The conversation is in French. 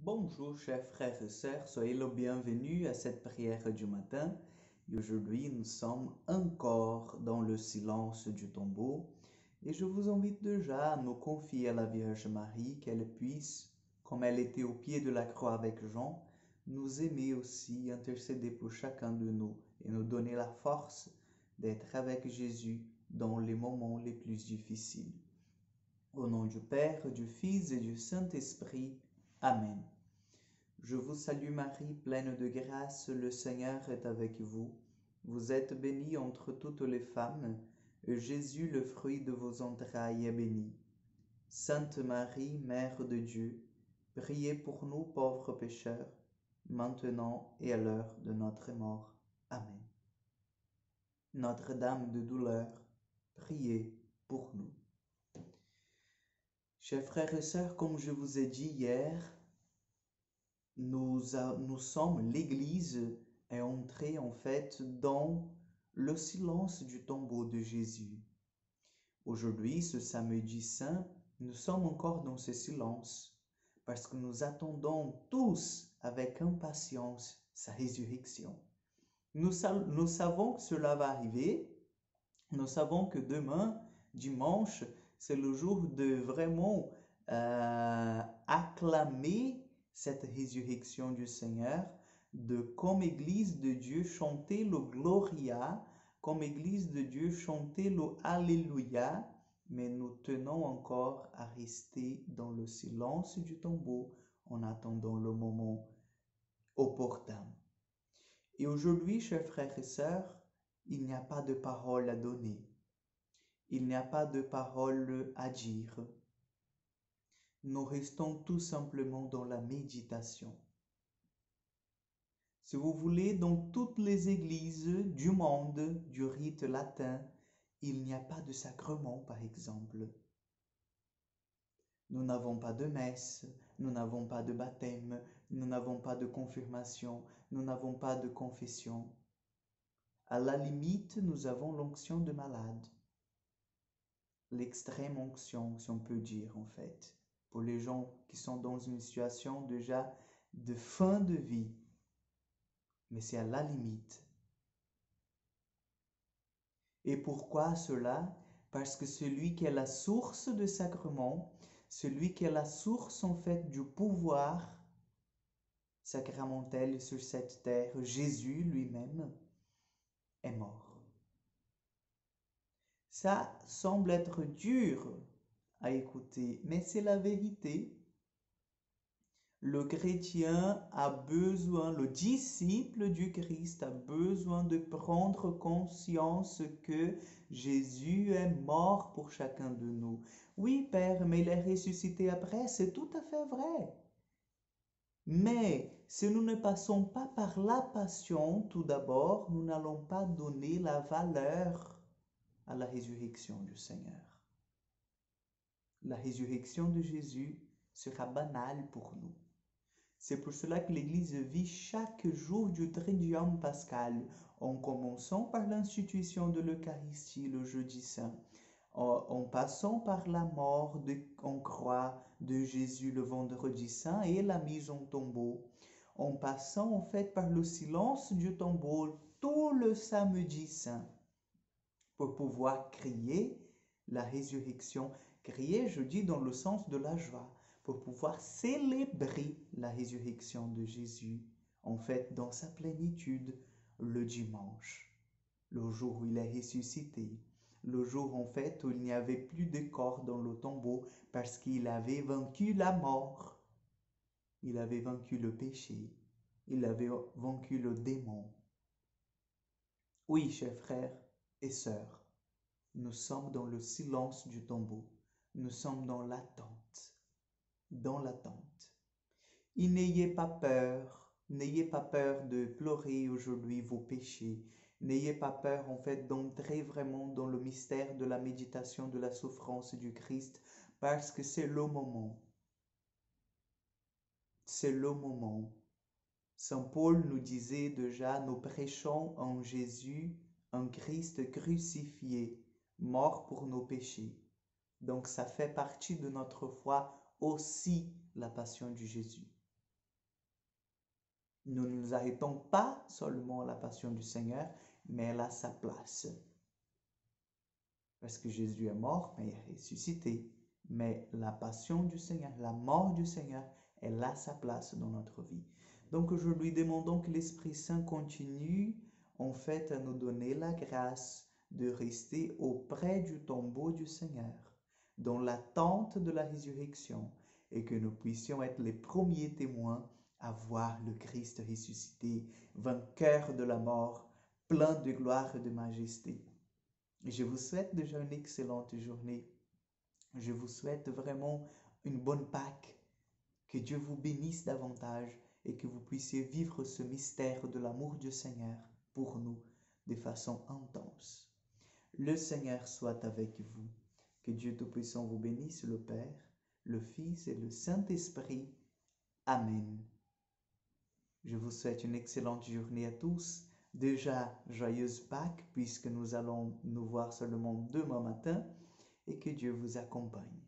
Bonjour chers frères et sœurs, soyez le bienvenu à cette prière du matin. Et aujourd'hui, nous sommes encore dans le silence du tombeau. Et je vous invite déjà à nous confier à la Vierge Marie, qu'elle puisse, comme elle était au pied de la croix avec Jean, nous aimer aussi, intercéder pour chacun de nous et nous donner la force d'être avec Jésus dans les moments les plus difficiles. Au nom du Père, du Fils et du Saint-Esprit. Amen. Je vous salue Marie, pleine de grâce, le Seigneur est avec vous. Vous êtes bénie entre toutes les femmes, et Jésus, le fruit de vos entrailles, est béni. Sainte Marie, Mère de Dieu, priez pour nous pauvres pécheurs, maintenant et à l'heure de notre mort. Amen. Notre-Dame de douleur, priez pour nous. Chers frères et sœurs, comme je vous ai dit hier, nous sommes, l'Église est entrée en fait dans le silence du tombeau de Jésus. Aujourd'hui, ce samedi saint, nous sommes encore dans ce silence parce que nous attendons tous avec impatience sa résurrection. Nous savons que cela va arriver. Nous savons que demain, dimanche, c'est le jour de vraiment acclamer cette résurrection du Seigneur, de comme Église de Dieu chanter le Gloria, comme Église de Dieu chanter le Alléluia, mais nous tenons encore à rester dans le silence du tombeau en attendant le moment opportun. Et aujourd'hui, chers frères et sœurs, il n'y a pas de parole à donner. Il n'y a pas de parole à dire. Nous restons tout simplement dans la méditation. Si vous voulez, dans toutes les églises du monde, du rite latin, il n'y a pas de sacrement, par exemple. Nous n'avons pas de messe, nous n'avons pas de baptême, nous n'avons pas de confirmation, nous n'avons pas de confession. À la limite, nous avons l'onction de malade. L'extrême onction, si on peut dire, en fait, pour les gens qui sont dans une situation déjà de fin de vie. Mais c'est à la limite. Et pourquoi cela? Parce que celui qui est la source de sacrement, celui qui est la source, en fait, du pouvoir sacramentel sur cette terre, Jésus lui-même, est mort. Ça semble être dur à écouter, mais c'est la vérité. Le chrétien a besoin, le disciple du Christ a besoin de prendre conscience que Jésus est mort pour chacun de nous. Oui, Père, mais il est ressuscité après, c'est tout à fait vrai. Mais si nous ne passons pas par la passion, tout d'abord, nous n'allons pas donner la valeur à la résurrection du Seigneur. La résurrection de Jésus sera banale pour nous. C'est pour cela que l'Église vit chaque jour du Triduum pascal, en commençant par l'institution de l'Eucharistie le jeudi saint, en passant par la mort en croix de Jésus le vendredi saint et la mise en tombeau, en passant en fait par le silence du tombeau tout le samedi saint, pour pouvoir crier la résurrection. Crier, je dis, dans le sens de la joie, pour pouvoir célébrer la résurrection de Jésus, en fait, dans sa plénitude, le dimanche, le jour où il est ressuscité, le jour, en fait, où il n'y avait plus de corps dans le tombeau, parce qu'il avait vaincu la mort, il avait vaincu le péché, il avait vaincu le démon. Oui, chers frères et sœurs, nous sommes dans le silence du tombeau, nous sommes dans l'attente. Dans l'attente. Et n'ayez pas peur de pleurer aujourd'hui vos péchés. N'ayez pas peur en fait d'entrer vraiment dans le mystère de la méditation de la souffrance du Christ, parce que c'est le moment. C'est le moment. Saint Paul nous disait déjà, nous prêchons en Jésus, un Christ crucifié, mort pour nos péchés. Donc ça fait partie de notre foi aussi, la passion du Jésus. Nous ne nous arrêtons pas seulement à la passion du Seigneur, mais elle a sa place. Parce que Jésus est mort, mais il est ressuscité. Mais la passion du Seigneur, la mort du Seigneur, elle a sa place dans notre vie. Donc aujourd'hui, demandons que l'Esprit Saint continue en fait à nous donner la grâce de rester auprès du tombeau du Seigneur, dans l'attente de la résurrection, et que nous puissions être les premiers témoins à voir le Christ ressuscité, vainqueur de la mort, plein de gloire et de majesté. Je vous souhaite déjà une excellente journée. Je vous souhaite vraiment une bonne Pâque. Que Dieu vous bénisse davantage et que vous puissiez vivre ce mystère de l'amour du Seigneur pour nous de façon intense. Le Seigneur soit avec vous. Que Dieu Tout-Puissant vous bénisse, le Père, le Fils et le Saint-Esprit. Amen. Je vous souhaite une excellente journée à tous. Déjà, joyeuse Pâques, puisque nous allons nous voir seulement demain matin, et que Dieu vous accompagne.